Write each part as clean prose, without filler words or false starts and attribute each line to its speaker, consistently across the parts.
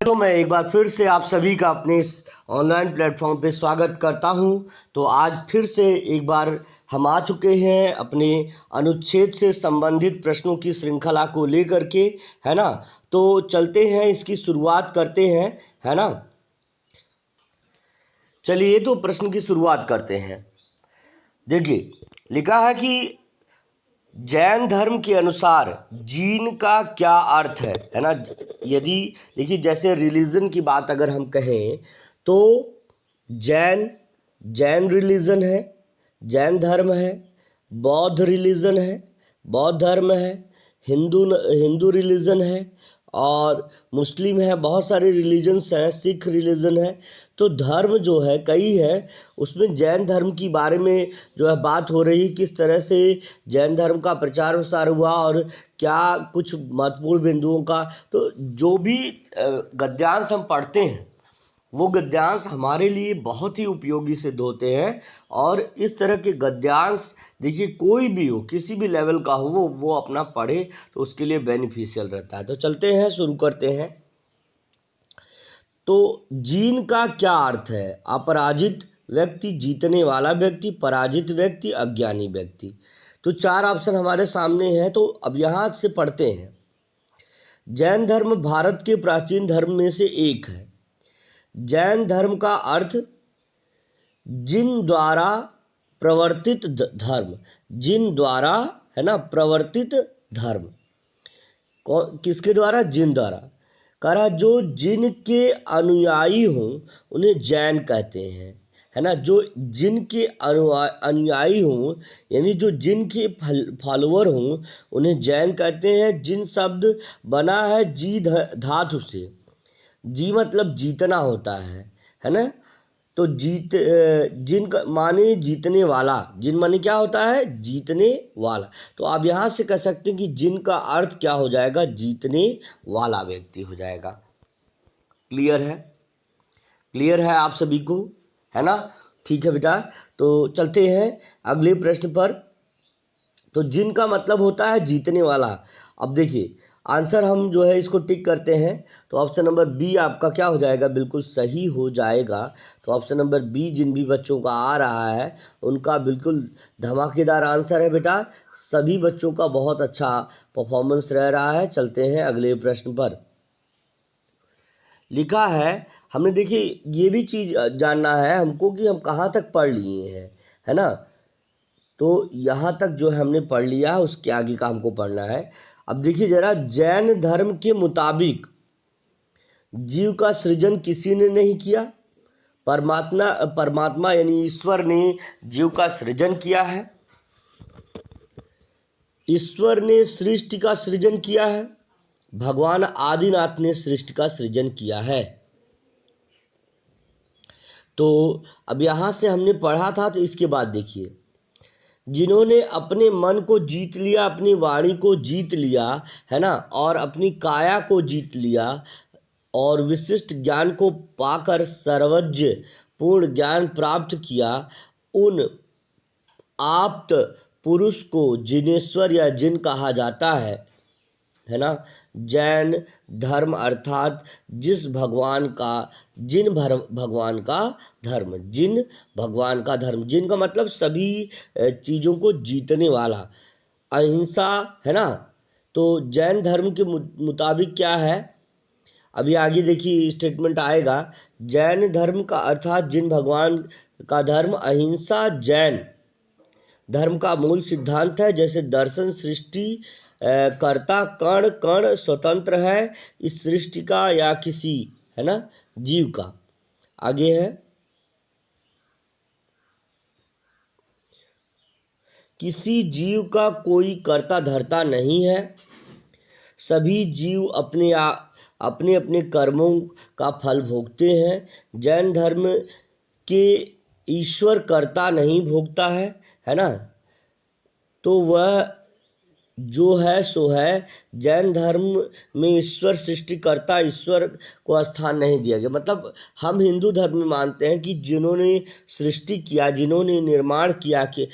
Speaker 1: तो मैं एक बार फिर से आप सभी का अपने इस ऑनलाइन प्लेटफॉर्म पे स्वागत करता हूं। तो आज फिर से एक बार हम आ चुके हैं अपने अनुच्छेद से संबंधित प्रश्नों की श्रृंखला को लेकर के, है ना। तो चलते हैं, इसकी शुरुआत करते हैं, है ना। चलिए तो प्रश्न की शुरुआत करते हैं। देखिए, लिखा है कि जैन धर्म के अनुसार जीन का क्या अर्थ है ना। यदि देखिए, जैसे रिलीजन की बात अगर हम कहें तो जैन जैन रिलीजन है, जैन धर्म है। बौद्ध रिलीजन है, बौद्ध धर्म है। हिंदू रिलीजन है और मुस्लिम है। बहुत सारे रिलीजन्स हैं, सिख रिलीजन है। तो धर्म जो है कई है, उसमें जैन धर्म की बारे में जो है बात हो रही, किस तरह से जैन धर्म का प्रचार प्रसार हुआ और क्या कुछ महत्वपूर्ण बिंदुओं का। तो जो भी गद्यांश हम पढ़ते हैं वो गद्यांश हमारे लिए बहुत ही उपयोगी सिद्ध होते हैं। और इस तरह के गद्यांश देखिए, कोई भी हो, किसी भी लेवल का हो, वो अपना पढ़े तो उसके लिए बेनिफिशियल रहता है। तो चलते हैं, शुरू करते हैं। तो जीन का क्या अर्थ है? अपराजित व्यक्ति, जीतने वाला व्यक्ति, पराजित व्यक्ति, अज्ञानी व्यक्ति। तो चार ऑप्शन हमारे सामने हैं। तो अब यहाँ से पढ़ते हैं। जैन धर्म भारत के प्राचीन धर्म में से एक है। जैन धर्म का अर्थ जिन द्वारा प्रवर्तित धर्म, जिन द्वारा, है ना, प्रवर्तित धर्म। किसके द्वारा? जिन द्वारा। कह रहा जो जिन के अनुयायी हों उन्हें जैन कहते हैं, है ना। जो जिन के अनुयायी हों, यानी जो जिन के फॉलोअर हों उन्हें जैन कहते हैं। जिन शब्द बना है जी धातु से। जी मतलब जीतना होता है ना। तो जिन का माने जीतने वाला, जिन माने क्या होता है? जीतने वाला। तो आप यहाँ से कह सकते हैं कि जिन का अर्थ क्या हो जाएगा? जीतने वाला व्यक्ति हो जाएगा। क्लियर है? क्लियर है आप सभी को, है ना। ठीक है बेटा, तो चलते हैं अगले प्रश्न पर। तो जिन का मतलब होता है जीतने वाला। अब देखिए, आंसर हम जो है इसको टिक करते हैं। तो ऑप्शन नंबर बी आपका क्या हो जाएगा? बिल्कुल सही हो जाएगा। तो ऑप्शन नंबर बी जिन भी बच्चों का आ रहा है उनका बिल्कुल धमाकेदार आंसर है बेटा। सभी बच्चों का बहुत अच्छा परफॉर्मेंस रह रहा है। चलते हैं अगले प्रश्न पर। लिखा है, हमने देखिए ये भी चीज़ जानना है हमको कि हम कहाँ तक पढ़ लिए हैं, है ना। तो यहाँ तक जो है हमने पढ़ लिया, उसके आगे का हमको पढ़ना है। अब देखिए जरा, जैन धर्म के मुताबिक जीव का सृजन किसी ने नहीं किया। परमात्मा यानी ईश्वर ने जीव का सृजन किया है। ईश्वर ने सृष्टि का सृजन किया है। भगवान आदिनाथ ने सृष्टि का सृजन किया है। तो अब यहाँ से हमने पढ़ा था, तो इसके बाद देखिए, जिन्होंने अपने मन को जीत लिया, अपनी वाणी को जीत लिया, है ना, और अपनी काया को जीत लिया और विशिष्ट ज्ञान को पाकर सर्वज्ञ पूर्ण ज्ञान प्राप्त किया, उन आप्त पुरुष को जिनेश्वर या जिन कहा जाता है ना। जैन धर्म अर्थात जिस भगवान का, जिन भगवान का धर्म, जिन भगवान का धर्म। जिन का मतलब सभी चीज़ों को जीतने वाला, अहिंसा, है ना। तो जैन धर्म के मुताबिक क्या है, अभी आगे देखिए स्टेटमेंट आएगा। जैन धर्म का अर्थात जिन भगवान का धर्म, अहिंसा जैन धर्म का मूल सिद्धांत है। जैसे दर्शन सृष्टि कर्ता कण कण स्वतंत्र है इस सृष्टि का या किसी, है ना, जीव का। आगे है, किसी जीव का कोई कर्ता धर्ता नहीं है। सभी जीव अपने अपने कर्मों का फल भोगते हैं। जैन धर्म के ईश्वर कर्ता नहीं भोगता है ना। तो वह जो है सो है। जैन धर्म में ईश्वर सृष्टिकर्ता, ईश्वर को स्थान नहीं दिया गया। मतलब हम हिंदू धर्म में मानते हैं कि जिन्होंने सृष्टि किया, जिन्होंने निर्माण किया कि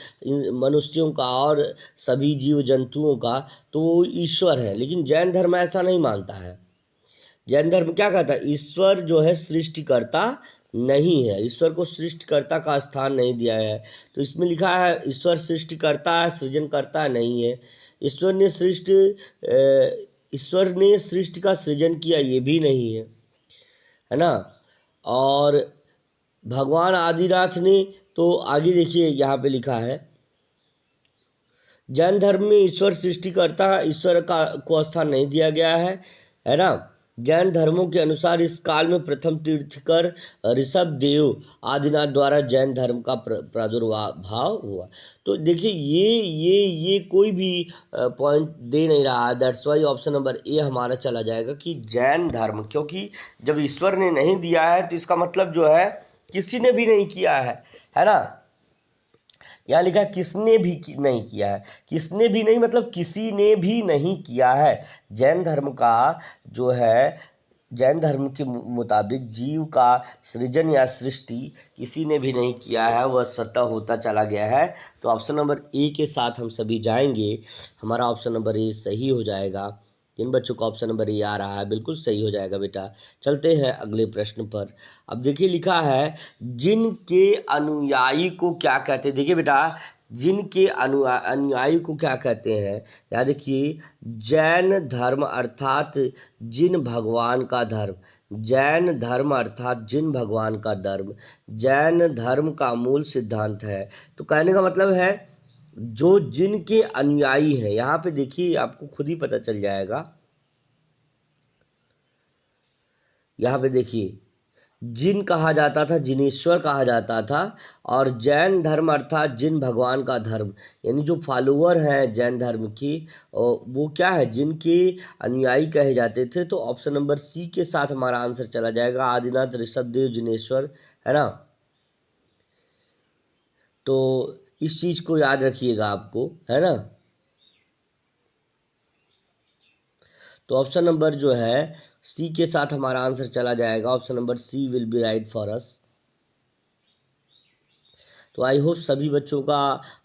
Speaker 1: मनुष्यों का और सभी जीव जंतुओं का, तो वो ईश्वर है। लेकिन जैन धर्म ऐसा नहीं मानता है। जैन धर्म क्या कहता है, ईश्वर जो है सृष्टिकर्ता नहीं है, ईश्वर को सृष्टिकर्ता का स्थान नहीं दिया है। तो इसमें लिखा है ईश्वर सृष्टिकर्ता है, सृजनकर्ता नहीं है। ईश्वर ने सृष्टि का सृजन किया, ये भी नहीं है ना। और भगवान आदिनाथ ने, तो आगे देखिए यहाँ पे लिखा है जैन धर्म में ईश्वर सृष्टिकर्ता, ईश्वर का को स्थान नहीं दिया गया है ना। जैन धर्मों के अनुसार इस काल में प्रथम तीर्थंकर ऋषभ देव आदिनाथ द्वारा जैन धर्म का प्रादुर्भाव हुआ। तो देखिए ये कोई भी पॉइंट दे नहीं रहा है, दैट्स वाई ऑप्शन नंबर ए हमारा चला जाएगा कि जैन धर्म, क्योंकि जब ईश्वर ने नहीं दिया है तो इसका मतलब जो है किसी ने भी नहीं किया है ना। यहाँ लिखा किसने भी नहीं किया है, किसने भी नहीं मतलब किसी ने भी नहीं किया है। जैन धर्म का जो है, जैन धर्म के मुताबिक जीव का सृजन या सृष्टि किसी ने भी नहीं किया है, वह स्वतः होता चला गया है। तो ऑप्शन नंबर ए के साथ हम सभी जाएंगे, हमारा ऑप्शन नंबर ए सही हो जाएगा। जिन बच्चों का ऑप्शन नंबर ए आ रहा है बिल्कुल सही हो जाएगा बेटा। चलते हैं अगले प्रश्न पर। अब देखिए लिखा है जिनके अनुयायी को क्या कहते हैं। देखिए बेटा जिनके अनुयायी को क्या कहते हैं, याद देखिए जैन धर्म अर्थात जिन भगवान का धर्म, जैन धर्म अर्थात जिन भगवान का धर्म जैन धर्म का मूल सिद्धांत है। तो कहने का मतलब है जो जिनके अनुयायी हैं, यहाँ पे देखिए आपको खुद ही पता चल जाएगा। यहाँ पे देखिए जिन कहा जाता था, जिनेश्वर कहा जाता था, और जैन धर्म अर्थात जिन भगवान का धर्म, यानी जो फॉलोअर हैं जैन धर्म की वो क्या है, जिनके अनुयायी कहे जाते थे। तो ऑप्शन नंबर सी के साथ हमारा आंसर चला जाएगा, आदिनाथ, ऋषभदेव, जिनेश्वर, है ना। तो इस चीज़ को याद रखिएगा आपको, है ना। तो ऑप्शन नंबर जो है सी के साथ हमारा आंसर चला जाएगा, option number C will be right for us. तो आई होप सभी बच्चों का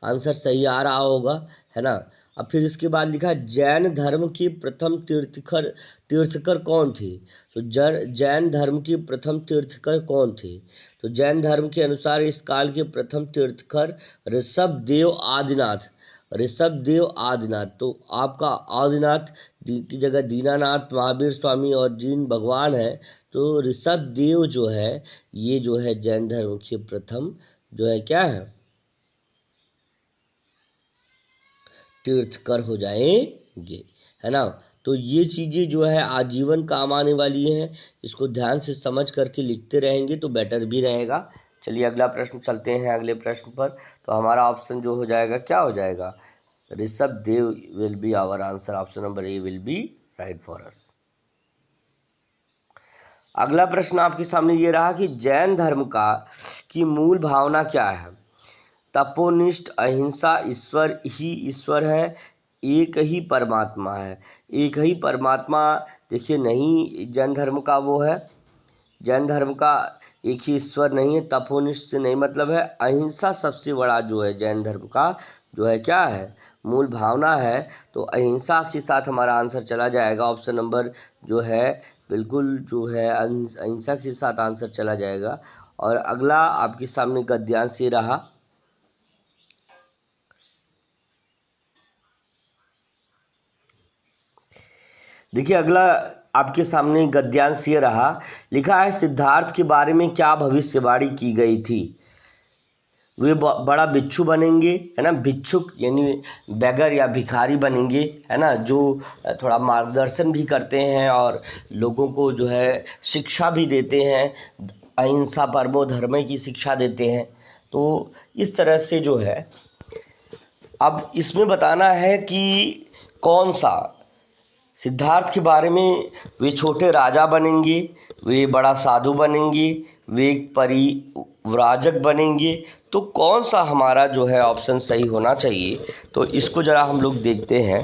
Speaker 1: आंसर सही आ रहा होगा, है ना। अब फिर इसके बाद लिखा जैन धर्म के प्रथम तीर्थकर कौन थे। तो जैन धर्म के प्रथम तीर्थकर कौन थे। तो जैन धर्म के अनुसार इस काल के प्रथम तीर्थकर ऋषभदेव आदिनाथ, ऋषभदेव आदिनाथ। तो आपका आदिनाथ की जगह दीनानाथ, महावीर स्वामी और जिन भगवान है, तो ऋषभदेव जो है ये जो है जैन धर्म के प्रथम जो है क्या है तीर्थकर हो जाएंगे, है ना। तो ये चीज़ें जो है आजीवन काम आने वाली हैं, इसको ध्यान से समझ करके लिखते रहेंगे तो बेटर भी रहेगा। चलिए अगला प्रश्न चलते हैं अगले प्रश्न पर। तो हमारा ऑप्शन जो हो जाएगा क्या हो जाएगा, Rishabhdev will be our answer, option number A will be right for us. अगला प्रश्न आपके सामने ये रहा कि जैन धर्म की मूल भावना क्या है। तपोनिष्ठ, अहिंसा, ईश्वर ही ईश्वर है, एक ही परमात्मा है। एक ही परमात्मा देखिए नहीं जैन धर्म का वो है, जैन धर्म का एक ही ईश्वर नहीं है। तपोनिष्ठ से नहीं मतलब है, अहिंसा सबसे बड़ा जो है जैन धर्म का जो है क्या है मूल भावना है। तो अहिंसा के साथ हमारा आंसर चला जाएगा, ऑप्शन नंबर जो है बिल्कुल जो है अहिंसा के साथ आंसर चला जाएगा। और अगला आपके सामने गद्यांश ये रहा। देखिए अगला आपके सामने गद्यांश ये रहा, लिखा है सिद्धार्थ के बारे में क्या भविष्यवाणी की गई थी। वे बड़ा बिच्छू बनेंगे, है ना, भिक्षुक यानी बेगर या भिखारी बनेंगे, है ना, जो थोड़ा मार्गदर्शन भी करते हैं और लोगों को जो है शिक्षा भी देते हैं, अहिंसा परमो धर्म की शिक्षा देते हैं। तो इस तरह से जो है अब इसमें बताना है कि कौन सा सिद्धार्थ के बारे में, वे छोटे राजा बनेंगे, वे बड़ा साधु बनेंगे, वे एक परिव्राजक बनेंगे। तो कौन सा हमारा जो है ऑप्शन सही होना चाहिए। तो इसको ज़रा हम लोग देखते हैं,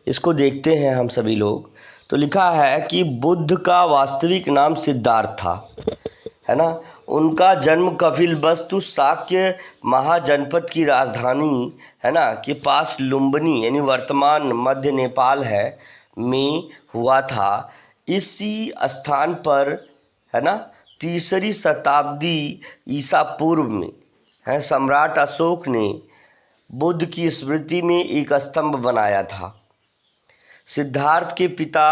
Speaker 1: इसको देखते हैं हम सभी लोग। तो लिखा है कि बुद्ध का वास्तविक नाम सिद्धार्थ था, है ना। उनका जन्म कपिलवस्तु शाक्य महाजनपद की राजधानी, है ना, के पास लुम्बिनी यानी वर्तमान मध्य नेपाल है, में हुआ था। इसी स्थान पर, है ना, 3री शताब्दी ईसा पूर्व में, है, सम्राट अशोक ने बुद्ध की स्मृति में एक स्तंभ बनाया था। सिद्धार्थ के पिता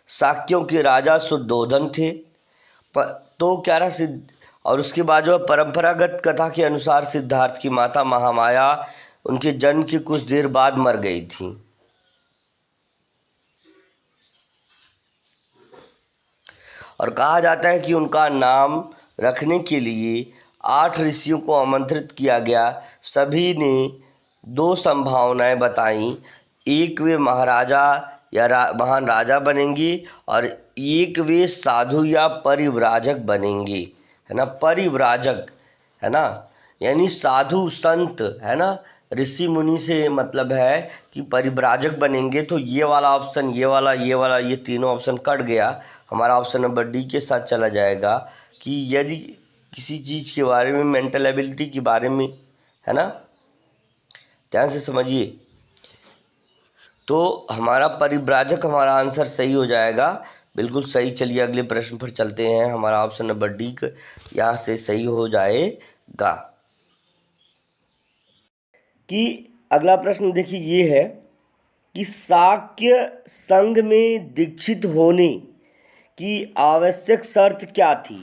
Speaker 1: शाक्यों के राजा शुद्धोधन थे। तो क्या रहा सिद्ध, और उसके बाद जो परंपरागत कथा के अनुसार सिद्धार्थ की माता महामाया उनके जन्म के कुछ देर बाद मर गई थी। और कहा जाता है कि उनका नाम रखने के लिए 8 ऋषियों को आमंत्रित किया गया। सभी ने 2 संभावनाएं बताई, एक वे महाराजा या महान राजा बनेंगे और एक वे साधु या परिव्राजक बनेंगे, है ना, परिव्राजक, है ना, यानी साधु संत, है ना, ऋषि मुनि से मतलब है कि परिव्राजक बनेंगे। तो ये वाला ऑप्शन, ये वाला ये तीनों ऑप्शन कट गया। हमारा ऑप्शन नंबर डी के साथ चला जाएगा कि यदि किसी चीज़ के बारे में, मेंटल एबिलिटी के बारे में, है ना, ध्यान से समझिए, तो हमारा परिव्राजक हमारा आंसर सही हो जाएगा, बिल्कुल सही। चलिए अगले प्रश्न पर चलते हैं। हमारा ऑप्शन नंबर डी यहाँ से सही हो जाएगा। कि अगला प्रश्न देखिए ये है कि शाक्य संघ में दीक्षित होने की आवश्यक शर्त क्या थी।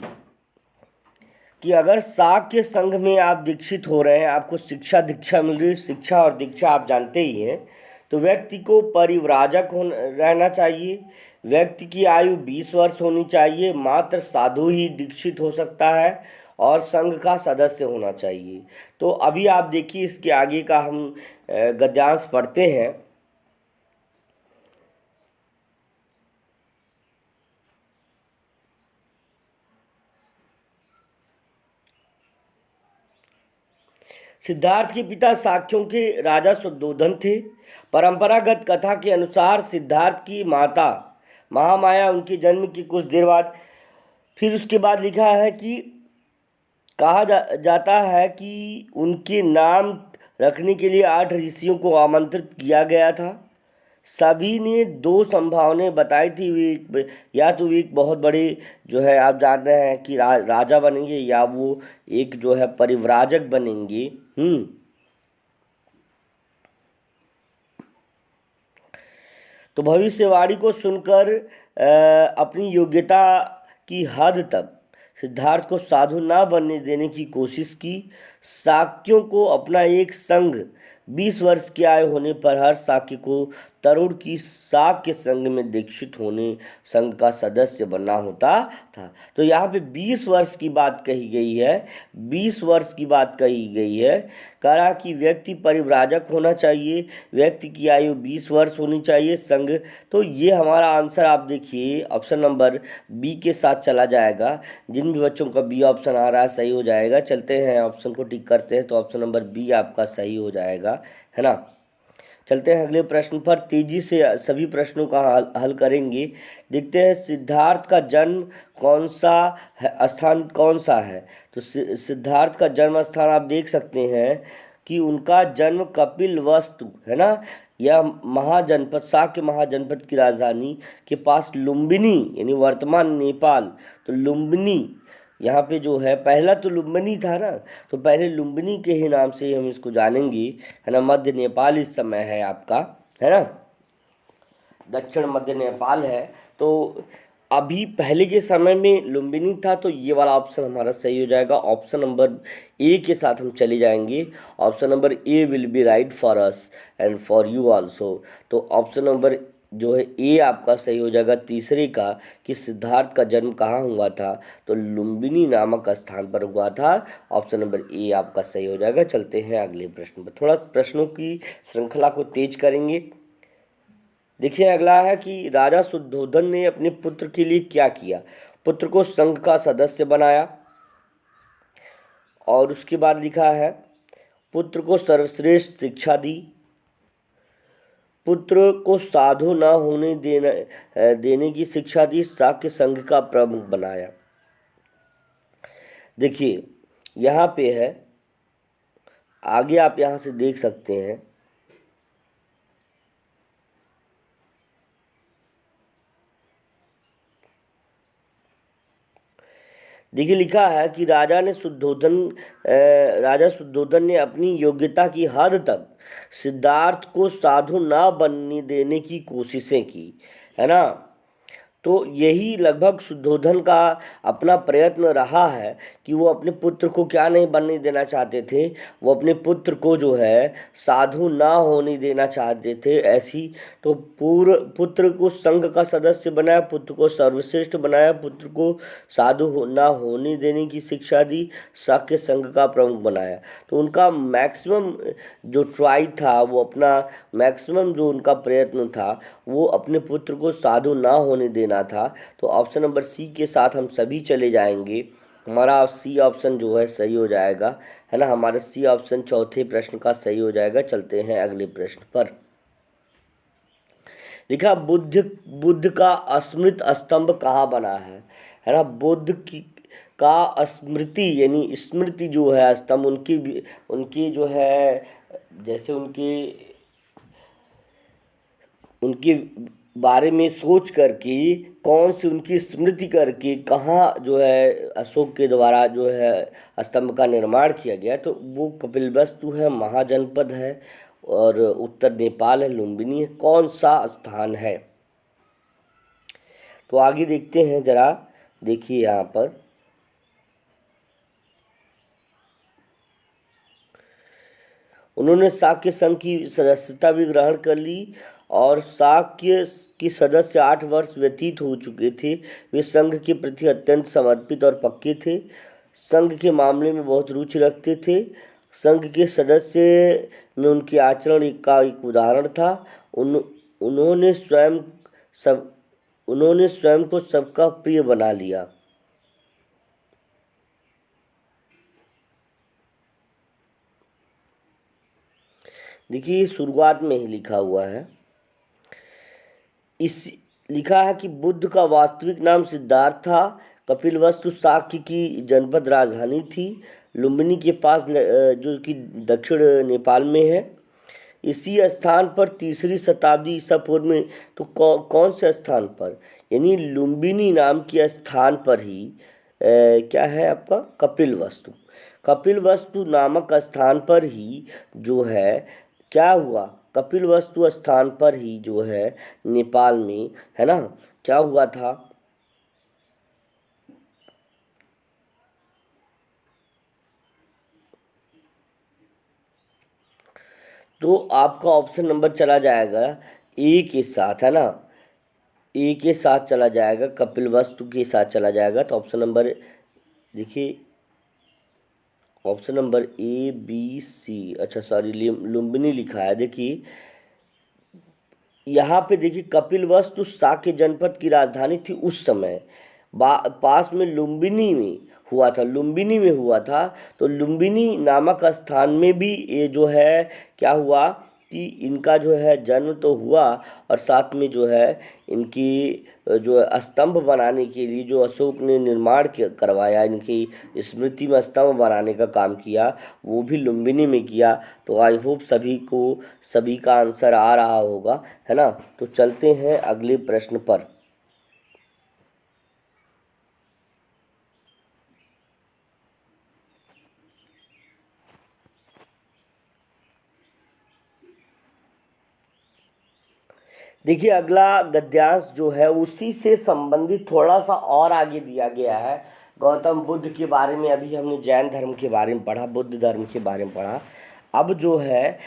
Speaker 1: कि अगर शाक्य संघ में आप दीक्षित हो रहे हैं, आपको शिक्षा दीक्षा मिल रही है, शिक्षा और दीक्षा आप जानते ही हैं, तो व्यक्ति को परिव्राजक रहना चाहिए, व्यक्ति की आयु 20 वर्ष होनी चाहिए, मात्र साधु ही दीक्षित हो सकता है और संघ का सदस्य होना चाहिए। तो अभी आप देखिए इसके आगे का हम गद्यांश पढ़ते हैं। सिद्धार्थ के पिता शाक्यों के राजा शुद्धोधन थे। परंपरागत कथा के अनुसार सिद्धार्थ की माता महामाया उनके जन्म के कुछ देर बाद, फिर उसके बाद लिखा है कि कहा जाता है कि उनके नाम रखने के लिए 8 ऋषियों को आमंत्रित किया गया था। सभी ने 2 संभावनाएं बताई थी। या तो एक बहुत बड़े जो है आप जान रहे हैं कि राजा बनेंगे, या वो एक जो है परिव्राजक बनेंगे। तो भविष्यवाणी को सुनकर अपनी योग्यता की हद तक सिद्धार्थ को साधु ना बनने देने की कोशिश की। शाक्यों को अपना एक संघ 20 वर्ष की आयु होने पर हर शाक्य को तरुण की शाक्य संघ में दीक्षित होने संघ का सदस्य बनना होता था। तो यहाँ पे 20 वर्ष की बात कही गई है, 20 वर्ष की बात कही गई है। कहा कि व्यक्ति परिव्राजक होना चाहिए, व्यक्ति की आयु 20 वर्ष होनी चाहिए, संघ। तो ये हमारा आंसर आप देखिए ऑप्शन नंबर बी के साथ चला जाएगा। जिन भी बच्चों का बी ऑप्शन आ रहा है सही हो जाएगा। चलते हैं ऑप्शन को टिक करते हैं, तो ऑप्शन नंबर बी आपका सही हो जाएगा, है ना। चलते हैं अगले प्रश्न पर, तेजी से सभी प्रश्नों का हल करेंगे। देखते हैं सिद्धार्थ का जन्म कौन सा है, स्थान कौन सा है। तो सिद्धार्थ का जन्म स्थान आप देख सकते हैं कि उनका जन्म कपिलवस्तु, है ना, यह महाजनपद, शाक्य महाजनपद की राजधानी के पास लुम्बिनी, यानी वर्तमान नेपाल, तो लुम्बिनी यहाँ पे जो है, पहला तो लुम्बिनी था ना, तो पहले लुम्बिनी के ही नाम से हम इसको जानेंगे, है ना। मध्य नेपाल इस समय है आपका, है ना, दक्षिण मध्य नेपाल है। तो अभी पहले के समय में लुम्बिनी था, तो ये वाला ऑप्शन हमारा सही हो जाएगा। ऑप्शन नंबर ए के साथ हम चले जाएंगे। Option number A will be right for us and for you also. तो ऑप्शन नंबर जो है ए आपका सही हो जाएगा तीसरे का, कि सिद्धार्थ का जन्म कहाँ हुआ था, तो लुम्बिनी नामक स्थान पर हुआ था। ऑप्शन नंबर ए आपका सही हो जाएगा। चलते हैं अगले प्रश्न पर, थोड़ा प्रश्नों की श्रृंखला को तेज करेंगे। देखिए अगला है कि राजा शुद्धोधन ने अपने पुत्र के लिए क्या किया। पुत्र को संघ का सदस्य बनाया, और उसके बाद लिखा है पुत्र को सर्वश्रेष्ठ शिक्षा दी, पुत्र को साधु न होने देने की शिक्षा दी, शाक्य संघ का प्रमुख बनाया। देखिए यहाँ पे है, आगे आप यहाँ से देख सकते हैं देखिए लिखा है कि राजा शुद्धोधन ने अपनी योग्यता की हद तक सिद्धार्थ को साधु ना बनने देने की कोशिशें की, है ना। तो यही लगभग शुद्धोधन का अपना प्रयत्न रहा है कि वो अपने पुत्र को क्या नहीं बनने देना चाहते थे, वो अपने पुत्र को जो है साधु ना होने देना चाहते थे। ऐसी तो पूर्व पुत्र को संघ का सदस्य बनाया, पुत्र को सर्वश्रेष्ठ बनाया, पुत्र को ना होने देने की शिक्षा दी, शाक्य संघ का प्रमुख बनाया। तो उनका मैक्सिमम जो ट्राई था, वो अपना मैक्सिमम जो उनका प्रयत्न था वो अपने पुत्र को साधु ना होने देना था। तो ऑप्शन नंबर सी के साथ हम सभी चले जाएंगे। हमारा सी ऑप्शन जो है सही हो जाएगा, है ना। हमारा सी ऑप्शन चौथे प्रश्न का सही हो जाएगा। चलते हैं अगले प्रश्न पर। लिखा बुद्ध का स्मृत स्तंभ कहाँ बना है ना। बुद्ध की का स्मृति यानी स्मृति जो है स्तंभ, उनकी जो है, जैसे उनके बारे में सोच करके, कौन सी उनकी स्मृति करके कहाँ जो है अशोक के द्वारा जो है स्तंभ का निर्माण किया गया, तो वो कपिलवस्तु है, महाजनपद है, और उत्तर नेपाल है, लुम्बिनी है। कौन सा स्थान है? तो आगे देखते हैं जरा। देखिए यहाँ पर उन्होंने शाक्य संघ की सदस्यता भी ग्रहण कर ली और शाक्य के सदस्य 8 वर्ष व्यतीत हो चुके थे। वे संघ के प्रति अत्यंत समर्पित और पक्के थे, संघ के मामले में बहुत रुचि रखते थे। संघ के सदस्य में उनके आचरण का एक उदाहरण था। उन उन्होंने सब उन्होंने स्वयं को सबका प्रिय बना लिया। देखिए शुरुआत में ही लिखा हुआ है, इस लिखा है कि बुद्ध का वास्तविक नाम सिद्धार्थ था। कपिलवस्तु शाक्य की जनपद राजधानी थी, लुम्बिनी के पास जो कि दक्षिण नेपाल में है। इसी स्थान पर 3री शताब्दी ईसा पूर्व में, तो कौन से स्थान पर, यानी लुम्बिनी नाम के स्थान पर ही क्या है आपका कपिलवस्तु नामक स्थान पर ही जो है क्या हुआ, कपिलवस्तु स्थान पर ही जो है नेपाल में, है ना, क्या हुआ था, तो आपका ऑप्शन नंबर चला जाएगा ए के साथ, है ना। ए के साथ चला जाएगा, कपिलवस्तु के साथ चला जाएगा। तो ऑप्शन नंबर देखिए, option number A B C, अच्छा सॉरी लुम्बिनी लिखा है। देखिए यहाँ पे देखिए कपिलवस्तु शाक्य जनपद की राजधानी थी उस समय, पास में लुम्बिनी में हुआ था, तो लुम्बिनी नामक स्थान में भी ये जो है क्या हुआ कि इनका जो है जन्म तो हुआ, और साथ में जो है इनकी जो स्तंभ बनाने के लिए जो अशोक ने निर्माण करवाया, इनकी स्मृति में स्तंभ बनाने का काम किया, वो भी लुम्बिनी में किया। तो आई होप सभी का आंसर आ रहा होगा, है ना। तो चलते हैं अगले प्रश्न पर। देखिए अगला गद्यांश जो है उसी से संबंधित थोड़ा सा और आगे दिया गया है। गौतम बुद्ध के बारे में अभी हमने जैन धर्म के बारे में पढ़ा, बुद्ध धर्म के बारे में पढ़ा। अब जो है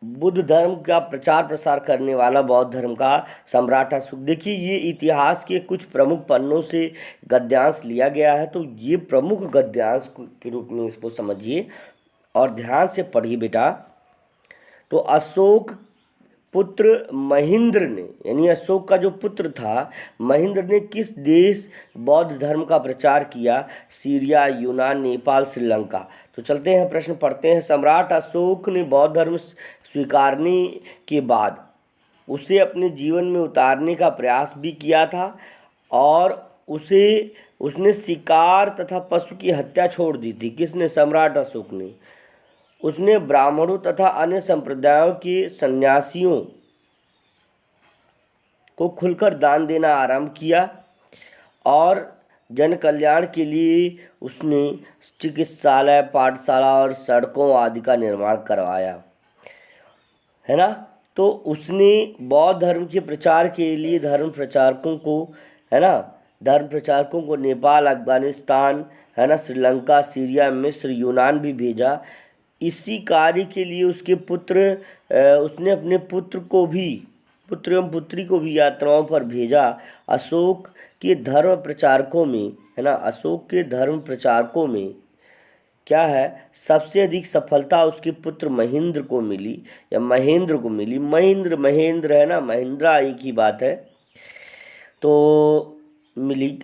Speaker 1: बुद्ध धर्म का प्रचार प्रसार करने वाला बौद्ध धर्म का सम्राट अशोक। देखिए ये इतिहास के कुछ प्रमुख पन्नों से गद्यांश लिया गया है, तो ये प्रमुख गद्यांश के रूप में इसको समझिए और ध्यान से पढ़िए बेटा। तो अशोक पुत्र महेंद्र ने, यानी अशोक का जो पुत्र था महेंद्र ने किस देश बौद्ध धर्म का प्रचार किया? सीरिया, यूनान, नेपाल, श्रीलंका। तो चलते हैं प्रश्न पढ़ते हैं। सम्राट अशोक ने बौद्ध धर्म स्वीकारने के बाद उसे अपने जीवन में उतारने का प्रयास भी किया था, और उसने शिकार तथा पशु की हत्या छोड़ दी थी। किसने? सम्राट अशोक ने। उसने ब्राह्मणों तथा अन्य संप्रदायों के सन्यासियों को खुलकर दान देना आरंभ किया, और जन कल्याण के लिए उसने चिकित्सालय, पाठशाला और सड़कों आदि का निर्माण करवाया, है ना। तो उसने बौद्ध धर्म के प्रचार के लिए धर्म प्रचारकों को, है ना, धर्म प्रचारकों को नेपाल, अफगानिस्तान, है ना, श्रीलंका, सीरिया, मिस्र, यूनान भी भेजा। इसी कार्य के लिए उसके उसने अपने पुत्र एवं पुत्री को भी यात्राओं पर भेजा। अशोक के धर्म प्रचारकों में, है ना, अशोक के धर्म प्रचारकों में क्या है, सबसे अधिक सफलता उसके पुत्र महेंद्र को मिली, या महेंद्र को मिली। महेंद्र है ना, महेंद्रा एक ही बात है, तो मिली।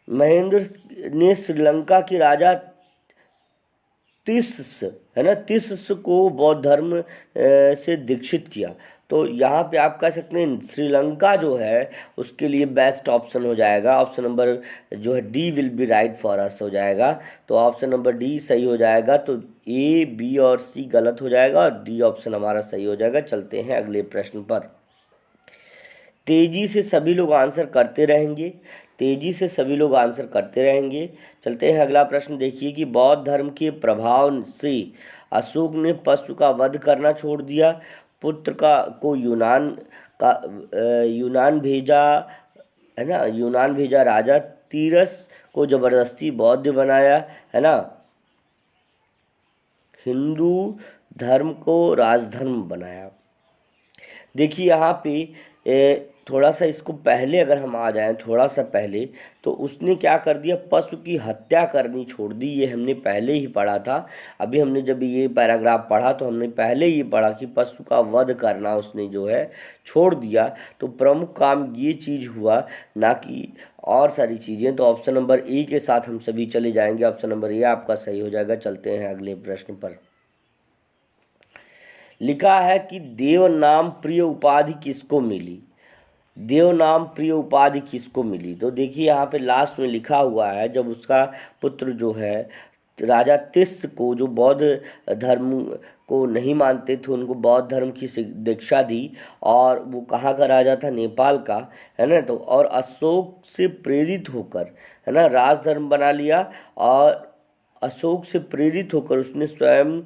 Speaker 1: महेंद्र ने श्रीलंका के राजा तिस्स, है ना, तिस्स को बौद्ध धर्म से दीक्षित किया। तो यहाँ पे आप कह सकते हैं श्रीलंका जो है उसके लिए बेस्ट ऑप्शन हो जाएगा। ऑप्शन नंबर जो है D will be right for अस हो जाएगा। तो ऑप्शन नंबर डी सही हो जाएगा। तो ए, बी और सी गलत हो जाएगा और डी ऑप्शन हमारा सही हो जाएगा। चलते हैं अगले प्रश्न पर। तेजी से सभी लोग आंसर करते रहेंगे, तेजी से सभी लोग आंसर करते रहेंगे। चलते हैं अगला प्रश्न। देखिए कि बौद्ध धर्म के प्रभाव से अशोक ने पशु का वध करना छोड़ दिया, पुत्र को यूनान भेजा, है ना, यूनान भेजा, राजा तीरस को जबरदस्ती बौद्ध बनाया, है ना, हिंदू धर्म को राजधर्म बनाया। देखिए यहाँ पे थोड़ा सा इसको पहले अगर हम आ जाएं, थोड़ा सा पहले, तो उसने क्या कर दिया, पशु की हत्या करनी छोड़ दी। ये हमने पहले ही पढ़ा था। अभी हमने जब ये पैराग्राफ पढ़ा तो हमने पहले ही पढ़ा कि पशु का वध करना उसने जो है छोड़ दिया। तो प्रमुख काम ये चीज़ हुआ, ना कि और सारी चीज़ें। तो ऑप्शन नंबर ए के साथ हम सभी चले जाएंगे। ऑप्शन नंबर ए आपका सही हो जाएगा। चलते हैं अगले प्रश्न पर। लिखा है कि देव नाम प्रिय उपाधि किसको मिली, देव नाम प्रिय उपाधि किसको मिली। तो देखिए यहाँ पे लास्ट में लिखा हुआ है, जब उसका पुत्र जो है राजा तिस्स को, जो बौद्ध धर्म को नहीं मानते थे, उनको बौद्ध धर्म की दीक्षा दी। और वो कहाँ का राजा था, नेपाल का, है ना। तो और अशोक से प्रेरित होकर, है ना, राजधर्म बना लिया। और अशोक से प्रेरित होकर उसने स्वयं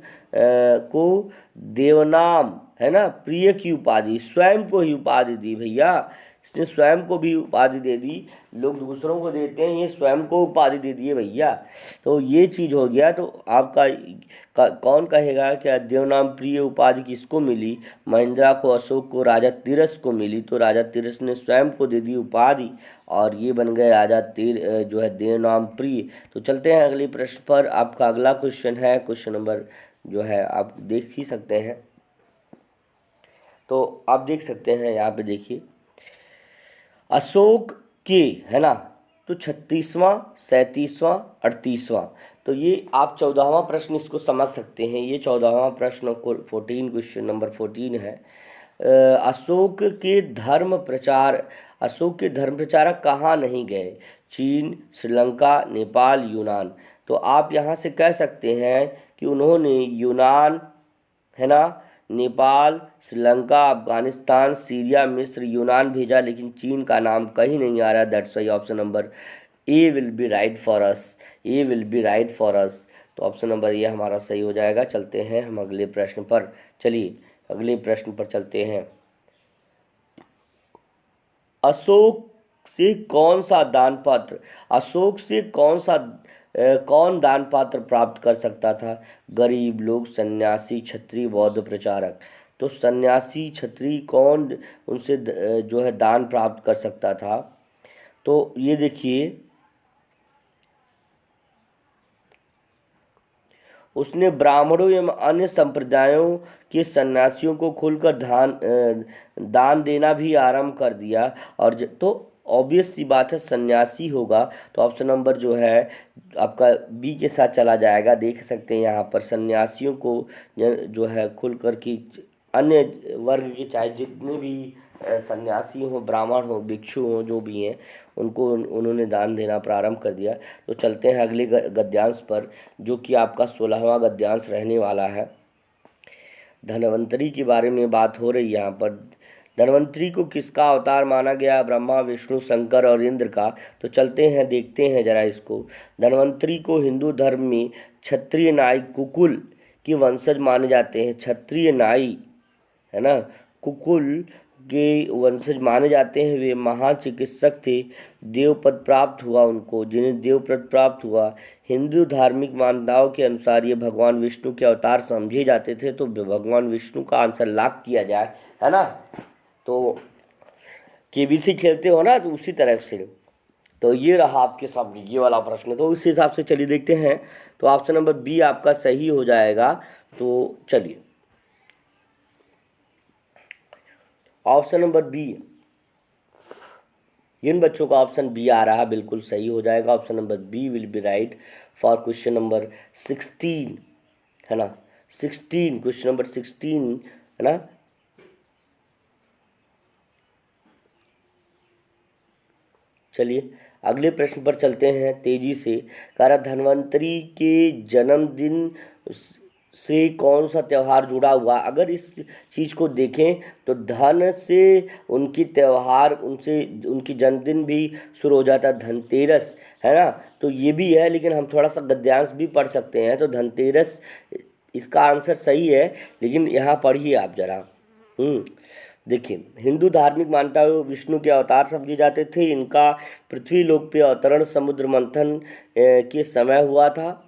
Speaker 1: को देवनाम, है ना, प्रिय की उपाधि, स्वयं को ही उपाधि दी भैया। इसने स्वयं को भी उपाधि दे दी। लोग दूसरों को देते हैं, ये स्वयं को उपाधि दे दिए भैया। तो ये चीज़ हो गया। तो आपका कौन कहेगा क्या देवनाम प्रिय उपाधि किसको मिली? महिंद्रा को, अशोक को, राजा तीरस को मिली। तो राजा तीरस ने स्वयं को दे दी उपाधि और ये बन गए राजा जो है देवनाम प्रिय। तो चलते हैं अगले प्रश्न पर। आपका अगला क्वेश्चन है, क्वेश्चन नंबर जो है आप देख ही सकते हैं। तो आप देख सकते हैं यहाँ पे, देखिए अशोक के, है ना, तो 36वां, 37वां, 38वां। तो ये आप 14वां प्रश्न इसको समझ सकते हैं। ये 14वां प्रश्न को 14, क्वेश्चन नंबर 14 है। अशोक के धर्म प्रचारक कहाँ नहीं गए? चीन, श्रीलंका, नेपाल, यूनान। तो आप यहाँ से कह सकते हैं कि उन्होंने यूनान, है ना, नेपाल, श्रीलंका, अफगानिस्तान, सीरिया, मिस्र, यूनान भेजा, लेकिन चीन का नाम कहीं नहीं आ रहा। That's why option number A will be right for us, A will be right for us. तो ऑप्शन नंबर ए हमारा सही हो जाएगा। चलते हैं हम अगले प्रश्न पर। चलिए अगले प्रश्न पर चलते हैं। अशोक से कौन सा दान पात्र, अशोक से कौन दान पात्र प्राप्त कर सकता था? गरीब लोग, सन्यासी, क्षत्रिय, बौद्ध प्रचारक। तो सन्यासी, क्षत्रिय कौन उनसे जो है दान प्राप्त कर सकता था? तो ये देखिए, उसने ब्राह्मणों एवं अन्य संप्रदायों के सन्यासियों को खुलकर दान देना भी आरंभ कर दिया। और तो ऑब्वियस सी बात है सन्यासी होगा। तो ऑप्शन नंबर जो है आपका बी के साथ चला जाएगा। देख सकते हैं यहाँ पर सन्यासियों को जो है खुलकर की अन्य वर्ग के, चाहे जितने भी सन्यासी हो, ब्राह्मण हो, भिक्षु हो, जो भी हैं, उनको उन्होंने दान देना प्रारंभ कर दिया। तो चलते हैं अगले गद्यांश पर, जो कि आपका 16वां गद्यांश रहने वाला है। धन्वंतरी के बारे में बात हो रही है यहाँ पर। धन्वंतरी को किसका अवतार माना गया? ब्रह्मा, विष्णु, शंकर और इंद्र का। तो चलते हैं देखते हैं जरा इसको। धन्वंतरी को हिंदू धर्म में क्षत्रिय नाई कुकुल के वंशज माने जाते हैं। क्षत्रिय नाई है ना, कुकुल के वंशज माने जाते हैं। वे महान चिकित्सक थे। देवपद प्राप्त हुआ उनको, जिन्हें देवपद प्राप्त हुआ। हिंदू धार्मिक मान्यताओं के अनुसार ये भगवान विष्णु के अवतार समझे जाते थे। तो भगवान विष्णु का आंसर लॉक किया जाए, है ना। तो केबीसी खेलते हो ना, तो उसी तरह से। तो ये रहा आपके सामने ये वाला प्रश्न। तो उस हिसाब से चलिए देखते हैं। तो ऑप्शन नंबर बी आपका सही हो जाएगा। तो चलिए ऑप्शन नंबर बी, जिन बच्चों का ऑप्शन बी आ रहा है बिल्कुल सही हो जाएगा। Option number B will be right for question number 16, है ना। 16, क्वेश्चन नंबर 16, है ना। चलिए अगले प्रश्न पर चलते हैं तेजी से। कह रहा धन्वंतरी के जन्मदिन से कौन सा त्यौहार जुड़ा हुआ? अगर इस चीज़ को देखें तो धन से उनकी त्यौहार, उनसे उनकी जन्मदिन भी शुरू हो जाता है, धनतेरस, है ना। तो ये भी है, लेकिन हम थोड़ा सा गद्यांश भी पढ़ सकते हैं। तो धनतेरस इसका आंसर सही है, लेकिन यहाँ पढ़िए आप जरा। देखिए, हिंदू धार्मिक मान्यताओं में विष्णु के अवतार समझे जाते थे। इनका पृथ्वी लोक पे अवतरण समुद्र मंथन के समय हुआ था।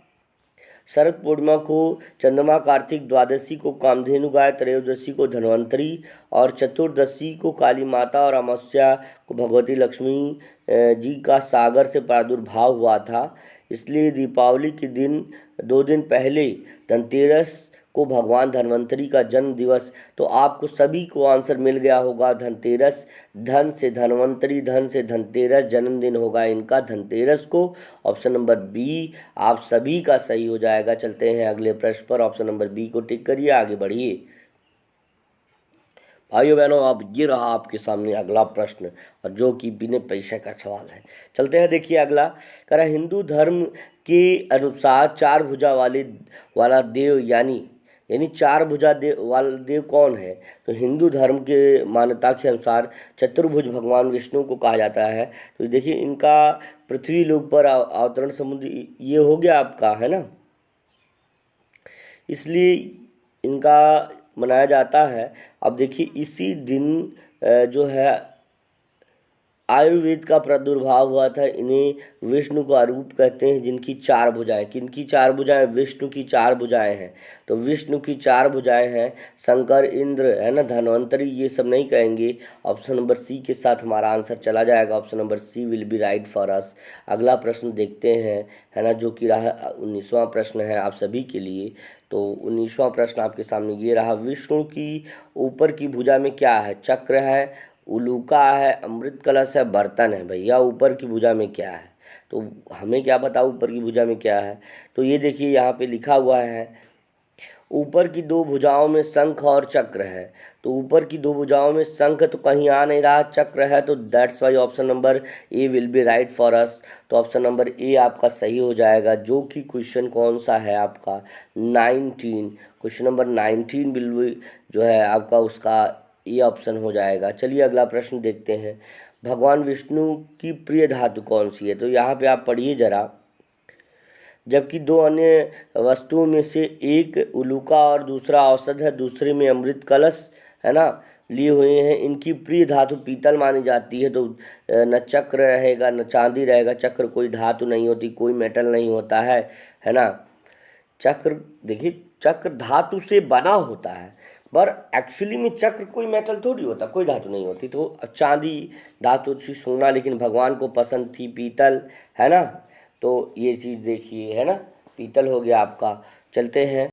Speaker 1: शरद पूर्णिमा को चंद्रमा, कार्तिक द्वादशी को कामधेनु गाय, त्रयोदशी को धन्वंतरी और चतुर्दशी को काली माता और अमावस्या को भगवती लक्ष्मी जी का सागर से प्रादुर्भाव हुआ था। इसलिए दीपावली के दिन 2 दिन पहले धनतेरस को भगवान धन्वंतरी का जन्म दिवस। तो आपको सभी को आंसर मिल गया होगा। धनतेरस, धन से धन्वंतरी, धन से धनतेरस, जन्मदिन होगा इनका धनतेरस को। ऑप्शन नंबर बी आप सभी का सही हो जाएगा। चलते हैं अगले प्रश्न पर। ऑप्शन नंबर बी को टिक करिए, आगे बढ़िए भाइयों बहनों। अब ये रहा आपके सामने अगला प्रश्न, और जो कि बिना पैसे का सवाल है। चलते हैं देखिए अगला। कह रहा हिंदू धर्म के अनुसार 4 भुजा वाला देव यानी 4 भुजा वाला देव कौन है? तो हिंदू धर्म के मान्यता के अनुसार चतुर्भुज भगवान विष्णु को कहा जाता है। तो देखिए इनका पृथ्वी लोक पर अवतरण समुद्र ये हो गया आपका, है ना। इसलिए इनका मनाया जाता है। अब देखिए इसी दिन जो है आयुर्वेद का प्रादुर्भाव हुआ था। इन्हें विष्णु का रूप कहते हैं, जिनकी 4 भुजाएं। किनकी 4 भुजाएं? विष्णु की 4 भुजाएं हैं। तो विष्णु की 4 भुजाएं हैं। शंकर, इंद्र, है ना, धन्वंतरी, ये सब नहीं कहेंगे। ऑप्शन नंबर सी के साथ हमारा आंसर चला जाएगा। Option number C will be right for us. अगला प्रश्न देखते हैं, है ना, जो कि रहा 19वां प्रश्न है आप सभी के लिए। तो 19वां प्रश्न आपके सामने ये रहा। विष्णु की ऊपर की भुजा में क्या है? चक्र है, उलूका है, अमृत कलश है, बर्तन है। भैया ऊपर की भुजा में क्या है? तो हमें क्या पता ऊपर की भुजा में क्या है। तो ये देखिए यहाँ पे लिखा हुआ है, ऊपर की 2 भुजाओं में शंख और चक्र है। तो ऊपर की 2 भुजाओं में शंख तो कहीं आ नहीं रहा, चक्र है। तो that's why option number A will be right for us. तो ऑप्शन नंबर ए आपका सही हो जाएगा, जो कि क्वेश्चन कौन सा है आपका 19, क्वेश्चन नंबर 19 विल बी जो है आपका उसका ये ऑप्शन हो जाएगा। चलिए अगला प्रश्न देखते हैं। भगवान विष्णु की प्रिय धातु कौन सी है? तो यहाँ पे आप पढ़िए जरा। जबकि 2 अन्य वस्तुओं में से एक उलूका और दूसरा औषध है, दूसरे में अमृत कलश, है ना, लिए हुए हैं। इनकी प्रिय धातु पीतल मानी जाती है। तो न चक्र रहेगा न चांदी रहेगा। चक्र कोई धातु नहीं होती, कोई मेटल नहीं होता है ना। चक्र देखिए, चक्र धातु से बना होता है, पर एक्चुअली में चक्र कोई मेटल थोड़ी होता, कोई धातु नहीं होती। तो चांदी धातु थी, सोना, लेकिन भगवान को पसंद थी पीतल, है ना। तो ये चीज़ देखिए, है ना, पीतल हो गया आपका। चलते हैं